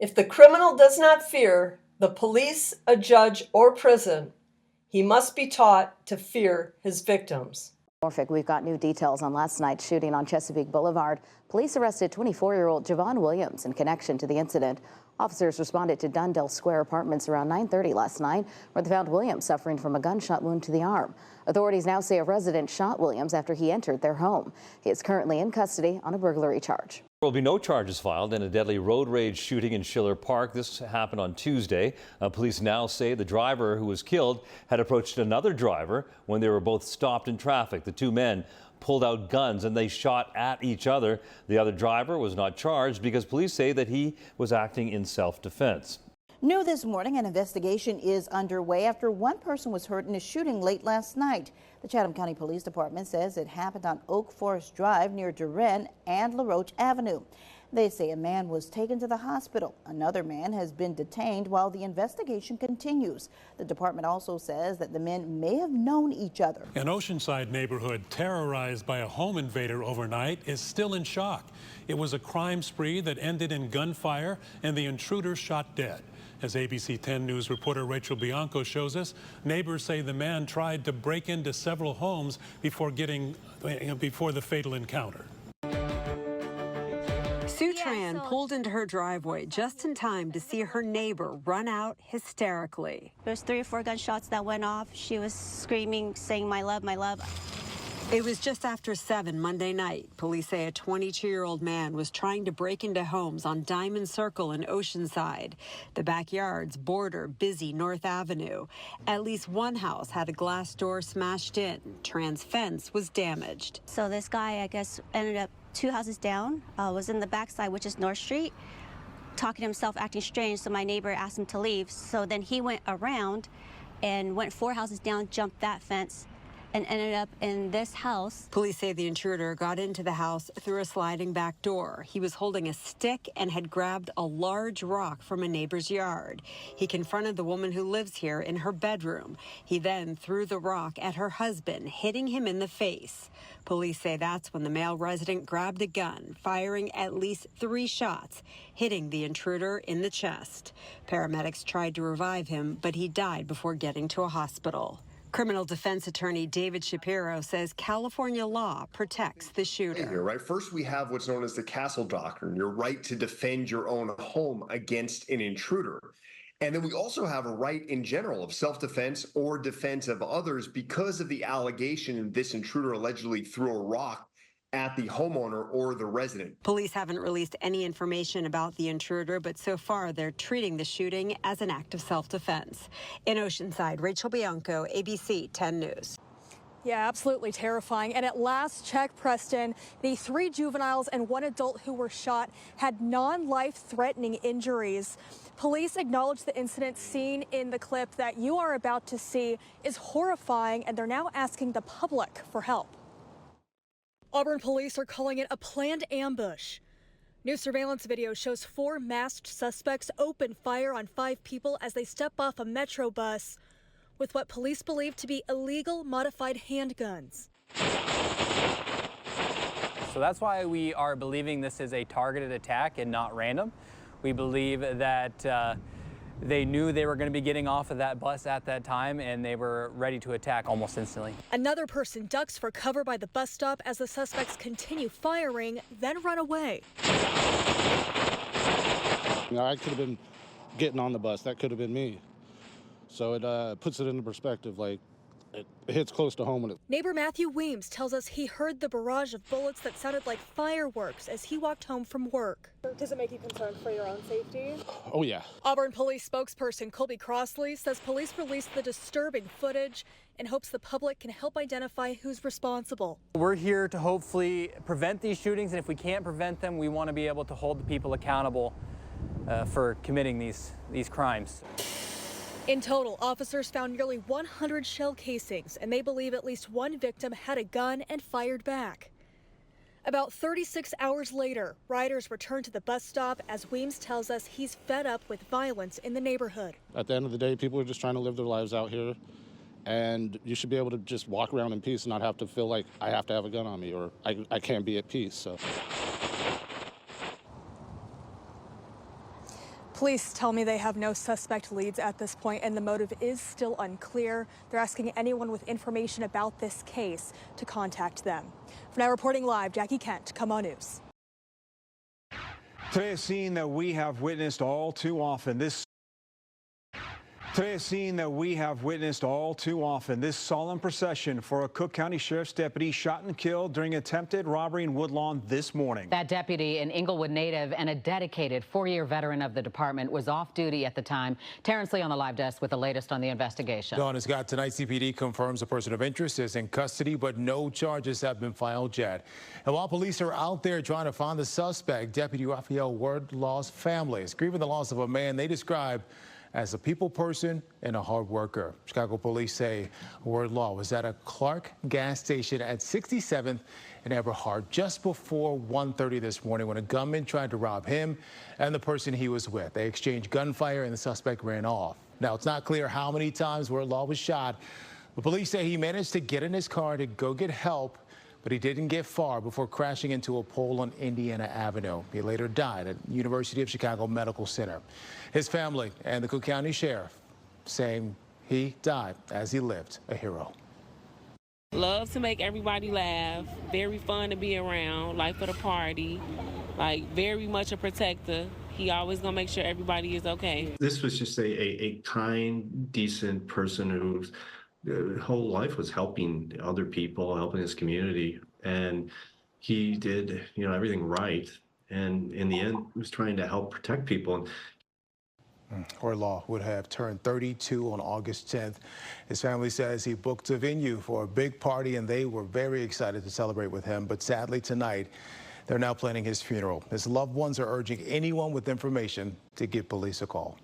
If the criminal does not fear the police, a judge, or prison, he must be taught to fear his victims. Norfolk, we've got new details on last night's shooting on Chesapeake Boulevard. Police arrested 24-year-old Javon Williams in connection to the incident. Officers responded to Dundell Square Apartments around 9:30 last night, where they found Williams suffering from a gunshot wound to the arm. Authorities now say a resident shot Williams after he entered their home. He is currently in custody on a burglary charge. There will be no charges filed in a deadly road rage shooting in Schiller Park. This happened on Tuesday. Police now say the driver who was killed had approached another driver when they were both stopped in traffic. The two men pulled out guns and they shot at each other. The other driver was not charged because police say that he was acting in self-defense. New this morning, an investigation is underway after one person was hurt in a shooting late last night. The Chatham County Police Department says it happened on Oak Forest Drive near Duren and LaRoche Avenue. They say a man was taken to the hospital. Another man has been detained while the investigation continues. The department also says that the men may have known each other. An Oceanside neighborhood terrorized by a home invader overnight is still in shock. It was a crime spree that ended in gunfire and the intruder shot dead. As ABC 10 News reporter Rachel Bianco shows us, neighbors say the man tried to break into several homes before the fatal encounter. Sue Tran pulled into her driveway just in time to see her neighbor run out hysterically. There's 3 or 4 gunshots that went off. She was screaming, saying, "My love, my love." It was just after 7 Monday night. Police say a 22-year-old man was trying to break into homes on Diamond Circle in Oceanside. The backyards border busy North Avenue. At least one house had a glass door smashed in. Tran's fence was damaged. So this guy, I guess, ended up 2 houses down, was in the backside, which is North Street, talking to himself, acting strange. So my neighbor asked him to leave. So then he went around and went 4 houses down, jumped that fence, and ended up in this house. Police say the intruder got into the house through a sliding back door. He was holding a stick and had grabbed a large rock from a neighbor's yard. He confronted the woman who lives here in her bedroom. He then threw the rock at her husband, hitting him in the face. Police say that's when the male resident grabbed a gun, firing at least 3 shots, hitting the intruder in the chest. Paramedics tried to revive him, but he died before getting to a hospital. Criminal defense attorney David Shapiro says California law protects the shooter. Here, right? First, we have what's known as the castle doctrine, your right to defend your own home against an intruder. And then we also have a right in general of self-defense or defense of others because of the allegation this intruder allegedly threw a rock at the homeowner or the resident. Police haven't released any information about the intruder, but so far they're treating the shooting as an act of self-defense. In Oceanside, Rachel Bianco, ABC 10 News. Yeah, absolutely terrifying. And at last check, Preston, the 3 juveniles and 1 adult who were shot had non-life-threatening injuries. Police acknowledge the incident seen in the clip that you are about to see is horrifying, and they're now asking the public for help. Auburn police are calling it a planned ambush. New surveillance video shows 4 masked suspects open fire on 5 people as they step off a Metro bus with what police believe to be illegal modified handguns. So that's why we are believing this is a targeted attack and not random. We believe that they knew they were going to be getting off of that bus at that time, and they were ready to attack almost instantly. Another person ducks for cover by the bus stop as the suspects continue firing, then run away. I could have been getting on the bus. That could have been me. So it puts it into perspective, like it hits close to home. Neighbor Matthew Weems tells us he heard the barrage of bullets that sounded like fireworks as he walked home from work. Does it make you concerned for your own safety? Oh, yeah. Auburn police spokesperson Colby Crossley says police released the disturbing footage in hopes the public can help identify who's responsible. We're here to hopefully prevent these shootings, and if we can't prevent them, we want to be able to hold the people accountable for committing these crimes. In total, officers found nearly 100 shell casings, and they believe at least 1 victim had a gun and fired back. About 36 hours later, riders returned to the bus stop as Weems tells us he's fed up with violence in the neighborhood. At the end of the day, people are just trying to live their lives out here, and you should be able to just walk around in peace and not have to feel like I have to have a gun on me or I can't be at peace. So. Police tell me they have no suspect leads at this point, and the motive is still unclear. They're asking anyone with information about this case to contact them. For now, reporting live, Jackie Kent, Come On News. Today, a scene that we have witnessed all too often. This solemn procession for a Cook County Sheriff's deputy shot and killed during attempted robbery in Woodlawn this morning. That deputy, an Inglewood native and a dedicated 4-year veteran of the department, was off duty at the time. Terrence Lee on the live desk with the latest on the investigation. Dawn has got tonight. CPD confirms a person of interest is in custody, but no charges have been filed yet. And while police are out there trying to find the suspect, Deputy Rafael Wordlaw's family is grieving the loss of a man they describe as a people person and a hard worker. Chicago police say Wordlaw was at a Clark gas station at 67th and Eberhard just before 1:30 this morning when a gunman tried to rob him and the person he was with. They exchanged gunfire and the suspect ran off. Now, it's not clear how many times Wordlaw was shot. The police say he managed to get in his car to go get help, but he didn't get far before crashing into a pole on Indiana Avenue. He later died at University of Chicago Medical Center. His family and the Cook County Sheriff saying he died as he lived a hero. Love to make everybody laugh, very fun to be around, life of the party, like very much a protector. He always gonna make sure everybody is okay. This was just a kind, decent person who's whole life was helping other people, helping his community, and he did, everything right. And in the end, he was trying to help protect people. Wordlaw would have turned 32 on August 10th. His family says he booked a venue for a big party, and they were very excited to celebrate with him. But sadly, tonight, they're now planning his funeral. His loved ones are urging anyone with information to give police a call.